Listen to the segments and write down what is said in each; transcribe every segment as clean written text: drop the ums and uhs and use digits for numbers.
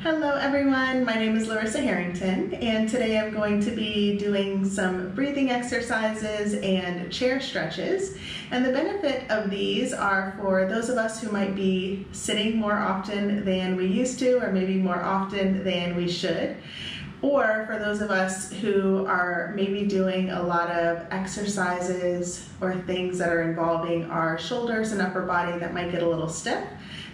Hello everyone, my name is Larissa Harrington, and today I'm going to be doing some breathing exercises and chair stretches. And the benefit of these are for those of us who might be sitting more often than we used to, or maybe more often than we should, or for those of us who are maybe doing a lot of exercises or things that are involving our shoulders and upper body that might get a little stiff.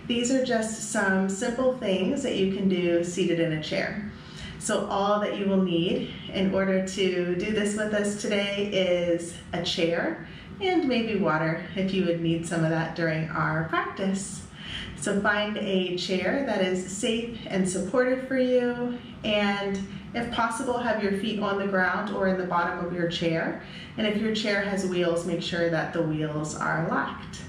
These are just some simple things that you can do seated in a chair. So all that you will need in order to do this with us today is a chair and maybe water if you would need some of that during our practice. So find a chair that is safe and supportive for you, and if possible, have your feet on the ground or in the bottom of your chair. And if your chair has wheels, make sure that the wheels are locked.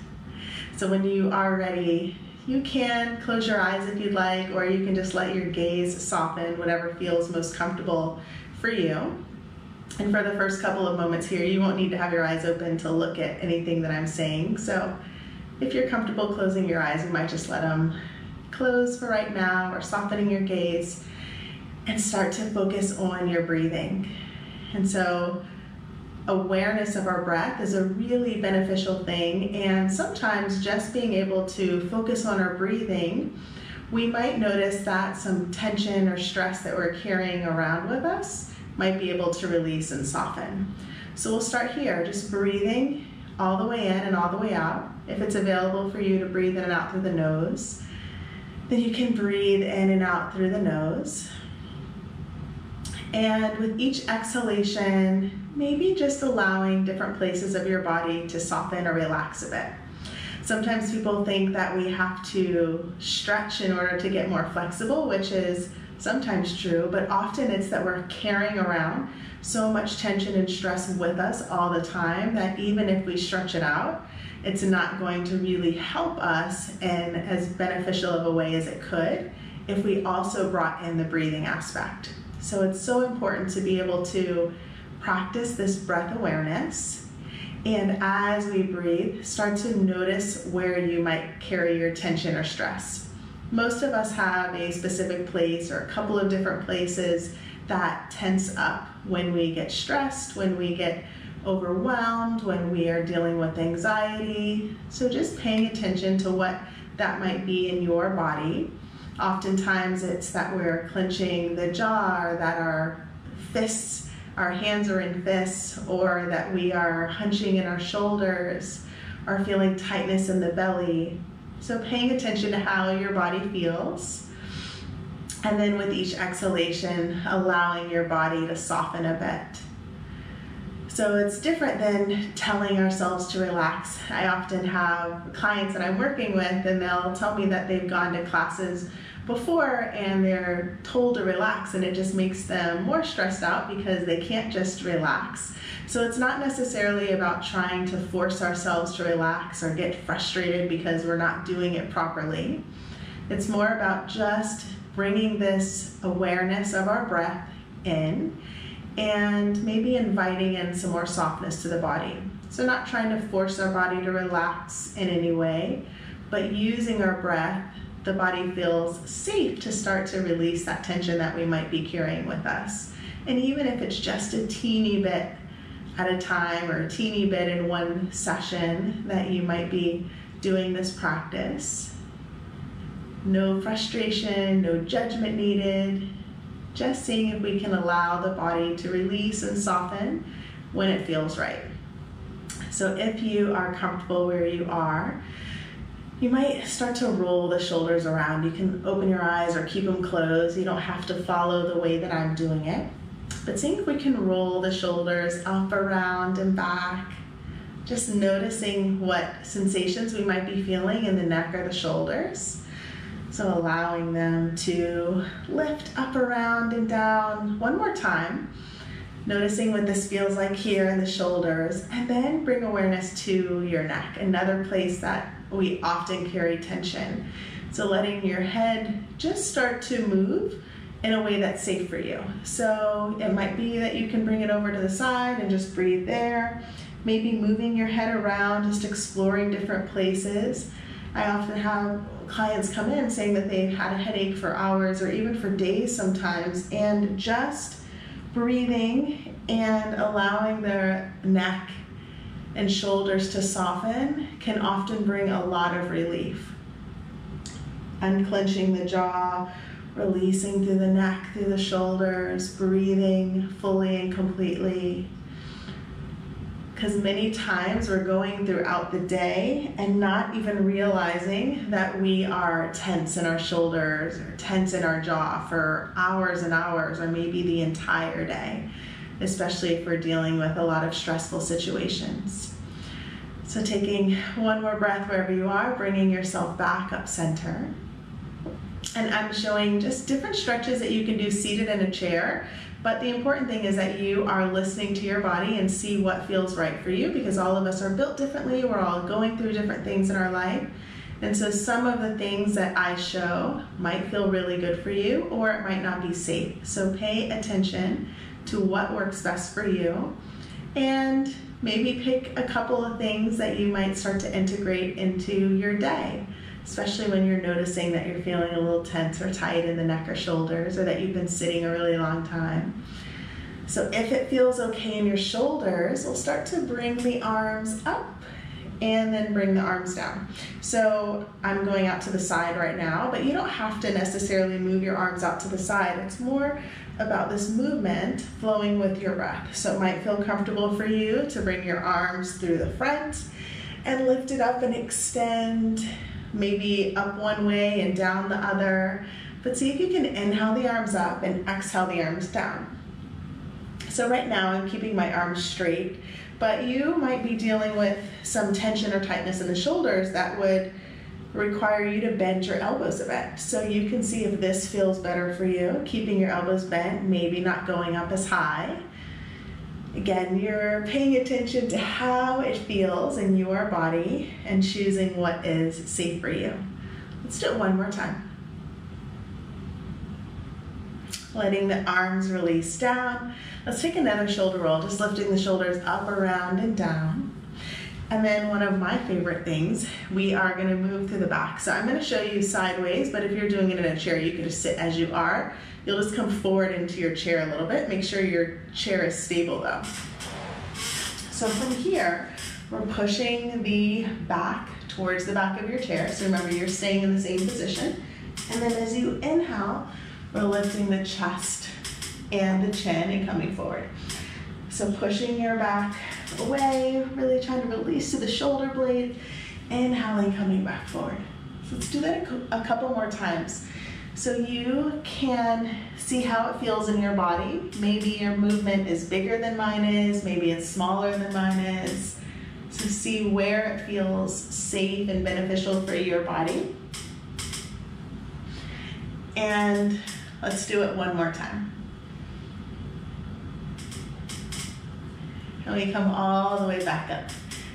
So when you are ready, you can close your eyes if you'd like, or you can just let your gaze soften, whatever feels most comfortable for you. And for the first couple of moments here, you won't need to have your eyes open to look at anything that I'm saying. So if you're comfortable closing your eyes, you might just let them close for right now, or softening your gaze and start to focus on your breathing. And so awareness of our breath is a really beneficial thing, and sometimes just being able to focus on our breathing, we might notice that some tension or stress that we're carrying around with us might be able to release and soften. So we'll start here, just breathing all the way in and all the way out. If it's available for you to breathe in and out through the nose, then you can breathe in and out through the nose. And with each exhalation, maybe just allowing different places of your body to soften or relax a bit. Sometimes people think that we have to stretch in order to get more flexible, which is sometimes true, but often it's that we're carrying around so much tension and stress with us all the time that even if we stretch it out, it's not going to really help us in as beneficial of a way as it could if we also brought in the breathing aspect. So it's so important to be able to practice this breath awareness, and as we breathe, start to notice where you might carry your tension or stress. Most of us have a specific place or a couple of different places that tense up when we get stressed, when we get overwhelmed, when we are dealing with anxiety. So just paying attention to what that might be in your body. Oftentimes it's that we're clenching the jaw, or that our hands are in fists, or that we are hunching in our shoulders, or feeling tightness in the belly. So paying attention to how your body feels. And then with each exhalation, allowing your body to soften a bit. So it's different than telling ourselves to relax. I often have clients that I'm working with, and they'll tell me that they've gone to classes before and they're told to relax, and it just makes them more stressed out because they can't just relax. So it's not necessarily about trying to force ourselves to relax or get frustrated because we're not doing it properly. It's more about just bringing this awareness of our breath in, and maybe inviting in some more softness to the body. So not trying to force our body to relax in any way, but using our breath, the body feels safe to start to release that tension that we might be carrying with us. And even if it's just a teeny bit at a time, or a teeny bit in one session that you might be doing this practice, no frustration, no judgment needed. Just seeing if we can allow the body to release and soften when it feels right. So if you are comfortable where you are, you might start to roll the shoulders around. You can open your eyes or keep them closed. You don't have to follow the way that I'm doing it. But seeing if we can roll the shoulders up, around, and back. Just noticing what sensations we might be feeling in the neck or the shoulders. So allowing them to lift up, around, and down. One more time. Noticing what this feels like here in the shoulders, and then bring awareness to your neck, another place that we often carry tension. So letting your head just start to move in a way that's safe for you. So it might be that you can bring it over to the side and just breathe there. Maybe moving your head around, just exploring different places. I often have clients come in saying that they've had a headache for hours or even for days sometimes, and just breathing and allowing their neck and shoulders to soften can often bring a lot of relief. Unclenching the jaw, releasing through the neck, through the shoulders, breathing fully and completely. Because many times we're going throughout the day and not even realizing that we are tense in our shoulders or tense in our jaw for hours and hours, or maybe the entire day, especially if we're dealing with a lot of stressful situations. So taking one more breath wherever you are, bringing yourself back up center. And I'm showing just different stretches that you can do seated in a chair. But the important thing is that you are listening to your body and see what feels right for you, because all of us are built differently. We're all going through different things in our life. And so some of the things that I show might feel really good for you, or it might not be safe. So pay attention to what works best for you, and maybe pick a couple of things that you might start to integrate into your day, especially when you're noticing that you're feeling a little tense or tight in the neck or shoulders, or that you've been sitting a really long time. So if it feels okay in your shoulders, we'll start to bring the arms up and then bring the arms down. So I'm going out to the side right now, but you don't have to necessarily move your arms out to the side. It's more about this movement flowing with your breath. So it might feel comfortable for you to bring your arms through the front and lift it up and extend, maybe up one way and down the other. But see if you can inhale the arms up and exhale the arms down. So right now I'm keeping my arms straight, but you might be dealing with some tension or tightness in the shoulders that would require you to bend your elbows a bit. So you can see if this feels better for you, keeping your elbows bent, maybe not going up as high. Again, you're paying attention to how it feels in your body and choosing what is safe for you. Let's do it one more time. Letting the arms release down. Let's take another shoulder roll, just lifting the shoulders up, around, and down. And then one of my favorite things, we are going to move through the back. So I'm going to show you sideways, but if you're doing it in a chair, you can just sit as you are. You'll just come forward into your chair a little bit. Make sure your chair is stable though. So from here, we're pushing the back towards the back of your chair. So remember, you're staying in the same position. And then as you inhale, we're lifting the chest and the chin and coming forward. So pushing your back away, really trying to release to the shoulder blade, inhaling, coming back forward. So let's do that a couple more times. So you can see how it feels in your body. Maybe your movement is bigger than mine is, maybe it's smaller than mine is. So see where it feels safe and beneficial for your body. And let's do it one more time. And we come all the way back up.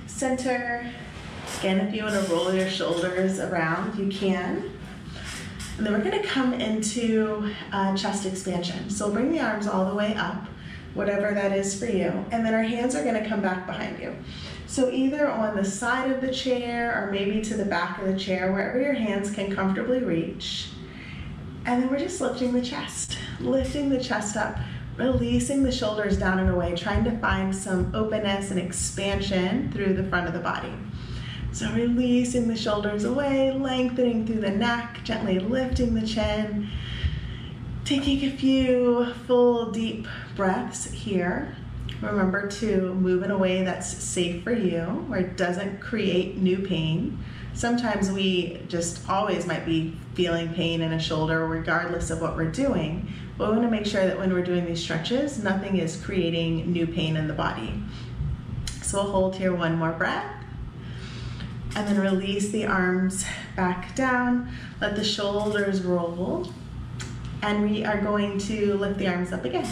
Center. Again, if you want to roll your shoulders around, you can. And then we're going to come into chest expansion. So we'll bring the arms all the way up, whatever that is for you. And then our hands are going to come back behind you. So either on the side of the chair or maybe to the back of the chair, wherever your hands can comfortably reach. And then we're just lifting the chest up, releasing the shoulders down and away, trying to find some openness and expansion through the front of the body. So releasing the shoulders away, lengthening through the neck, gently lifting the chin, taking a few full deep breaths here. Remember to move in a way that's safe for you, where it doesn't create new pain. Sometimes we just always might be feeling pain in a shoulder regardless of what we're doing, but we want to make sure that when we're doing these stretches, nothing is creating new pain in the body. So we'll hold here one more breath. And then release the arms back down, let the shoulders roll, and we are going to lift the arms up again.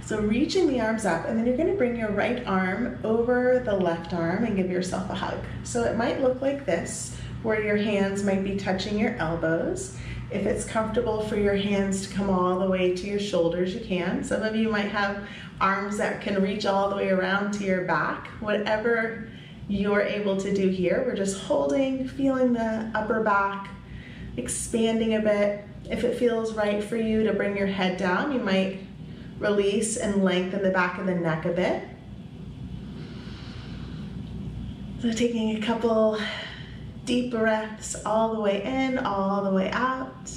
So reaching the arms up, and then you're going to bring your right arm over the left arm and give yourself a hug. So it might look like this, where your hands might be touching your elbows. If it's comfortable for your hands to come all the way to your shoulders, you can. Some of you might have arms that can reach all the way around to your back. Whatever you're able to do here, we're just holding, feeling the upper back, expanding a bit. If it feels right for you to bring your head down, you might release and lengthen the back of the neck a bit. So taking a couple deep breaths all the way in, all the way out.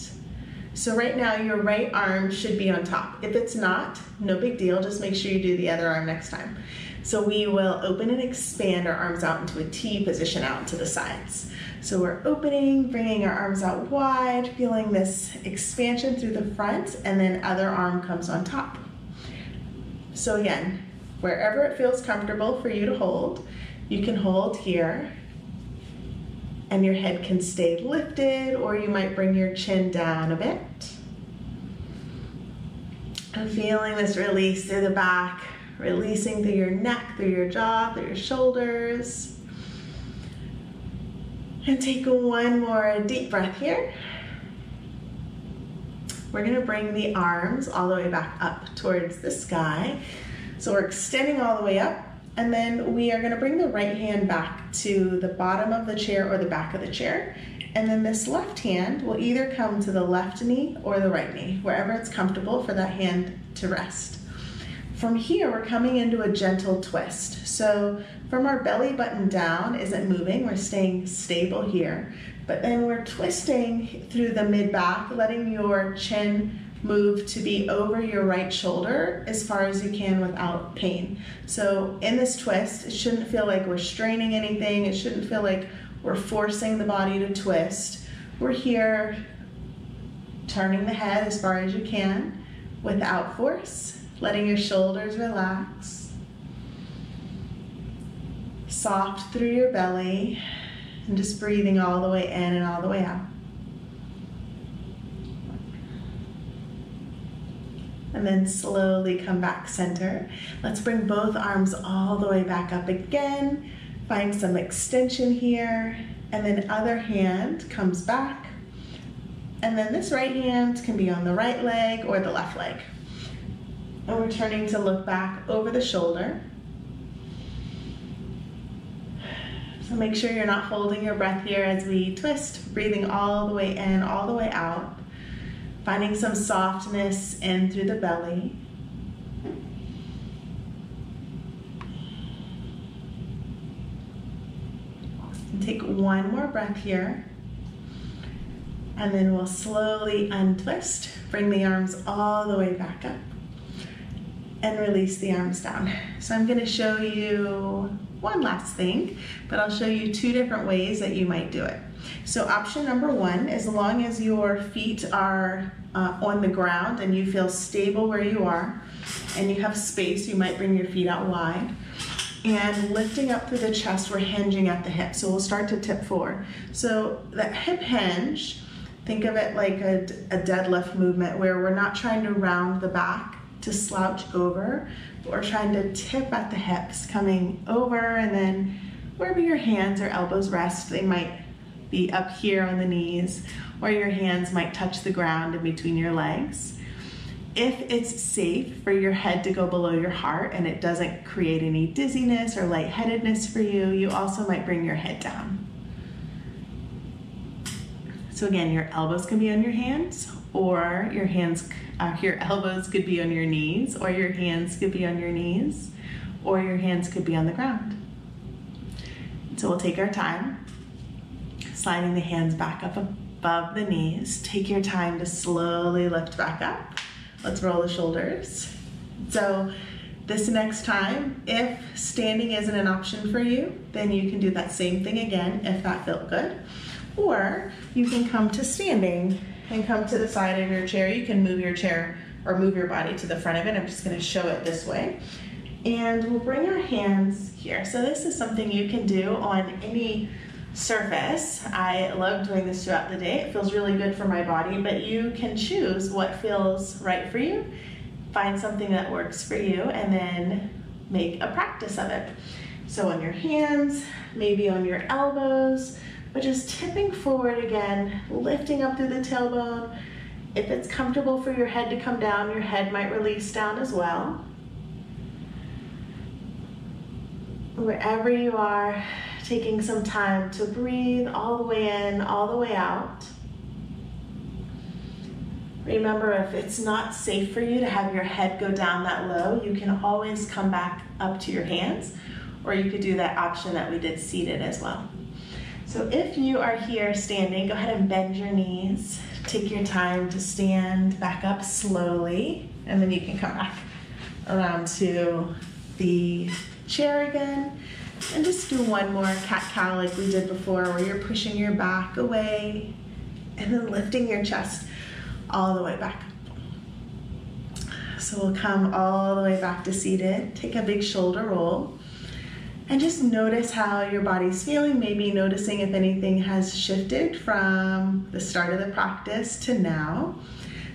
So right now your right arm should be on top. If it's not, no big deal, just make sure you do the other arm next time. So we will open and expand our arms out into a T position out to the sides. So we're opening, bringing our arms out wide, feeling this expansion through the front, and then other arm comes on top. So again, wherever it feels comfortable for you to hold, you can hold here, and your head can stay lifted, or you might bring your chin down a bit. And feeling this release through the back, releasing through your neck, through your jaw, through your shoulders. And take one more deep breath here. We're gonna bring the arms all the way back up towards the sky. So we're extending all the way up, and then we are gonna bring the right hand back to the bottom of the chair or the back of the chair. And then this left hand will either come to the left knee or the right knee, wherever it's comfortable for that hand to rest. From here, we're coming into a gentle twist. So from our belly button down isn't moving, we're staying stable here. But then we're twisting through the mid-back, letting your chin move to be over your right shoulder as far as you can without pain. So in this twist, it shouldn't feel like we're straining anything. It shouldn't feel like we're forcing the body to twist. We're here turning the head as far as you can without force, letting your shoulders relax. Soft through your belly, and just breathing all the way in and all the way out. And then slowly come back center. Let's bring both arms all the way back up again. Find some extension here, and then other hand comes back. And then this right hand can be on the right leg or the left leg. And we're turning to look back over the shoulder. So make sure you're not holding your breath here as we twist, breathing all the way in, all the way out. Finding some softness in through the belly. And take one more breath here. And then we'll slowly untwist. Bring the arms all the way back up. And release the arms down. So I'm going to show you one last thing, but I'll show you two different ways that you might do it. So option number one, as long as your feet are on the ground and you feel stable where you are and you have space, you might bring your feet out wide. And lifting up through the chest, we're hinging at the hip. So we'll start to tip forward. So that hip hinge, think of it like a deadlift movement where we're not trying to round the back to slouch over, but we're trying to tip at the hips, coming over, and then wherever your hands or elbows rest, they might be up here on the knees, or your hands might touch the ground in between your legs. If it's safe for your head to go below your heart and it doesn't create any dizziness or lightheadedness for you, you also might bring your head down. So again, your elbows can be on your hands, or your elbows could be on your knees, or your hands could be on your knees, or your hands could be on the ground. So we'll take our time, sliding the hands back up above the knees. Take your time to slowly lift back up. Let's roll the shoulders. So this next time, if standing isn't an option for you, then you can do that same thing again if that felt good. Or you can come to standing and come to the side of your chair. You can move your chair or move your body to the front of it. I'm just going to show it this way. And we'll bring our hands here. So this is something you can do on any surface. I love doing this throughout the day. It feels really good for my body, but you can choose what feels right for you. Find something that works for you and then make a practice of it. So on your hands, maybe on your elbows, but just tipping forward again, lifting up through the tailbone. If it's comfortable for your head to come down, your head might release down as well. Wherever you are, taking some time to breathe all the way in, all the way out. Remember, if it's not safe for you to have your head go down that low, you can always come back up to your hands, or you could do that option that we did seated as well. So if you are here standing, go ahead and bend your knees. Take your time to stand back up slowly, and then you can come back around to the chair again. And just do one more cat-cow like we did before, where you're pushing your back away and then lifting your chest all the way back. So we'll come all the way back to seated. Take a big shoulder roll and just notice how your body's feeling, maybe noticing if anything has shifted from the start of the practice to now.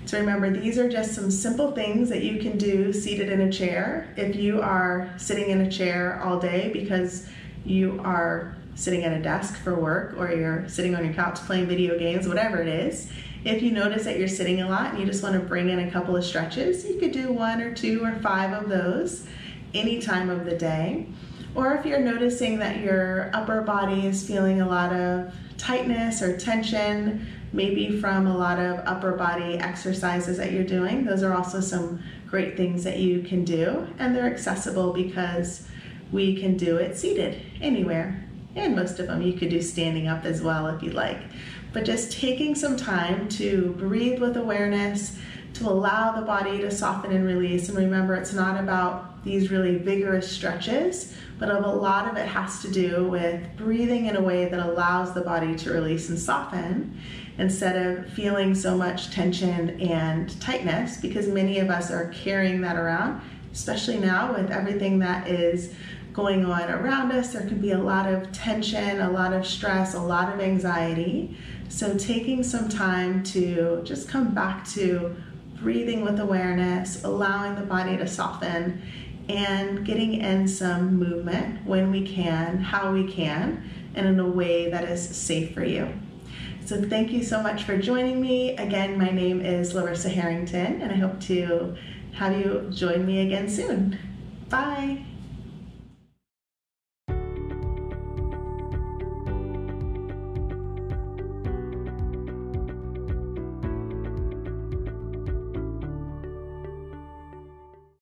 So remember, these are just some simple things that you can do seated in a chair. If you are sitting in a chair all day because you are sitting at a desk for work, or you're sitting on your couch playing video games, whatever it is, if you notice that you're sitting a lot and you just want to bring in a couple of stretches, you could do 1 or 2 or 5 of those any time of the day. Or if you're noticing that your upper body is feeling a lot of tightness or tension, maybe from a lot of upper body exercises that you're doing, those are also some great things that you can do, and they're accessible because we can do it seated anywhere, and most of them you could do standing up as well if you'd like. But just taking some time to breathe with awareness, to allow the body to soften and release. And remember, it's not about these really vigorous stretches, but a lot of it has to do with breathing in a way that allows the body to release and soften, instead of feeling so much tension and tightness, because many of us are carrying that around, especially now with everything that is going on around us. There can be a lot of tension, a lot of stress, a lot of anxiety. So taking some time to just come back to breathing with awareness, allowing the body to soften, and getting in some movement when we can, how we can, and in a way that is safe for you. So thank you so much for joining me. Again, my name is Larissa Harrington, and I hope to have you join me again soon. Bye.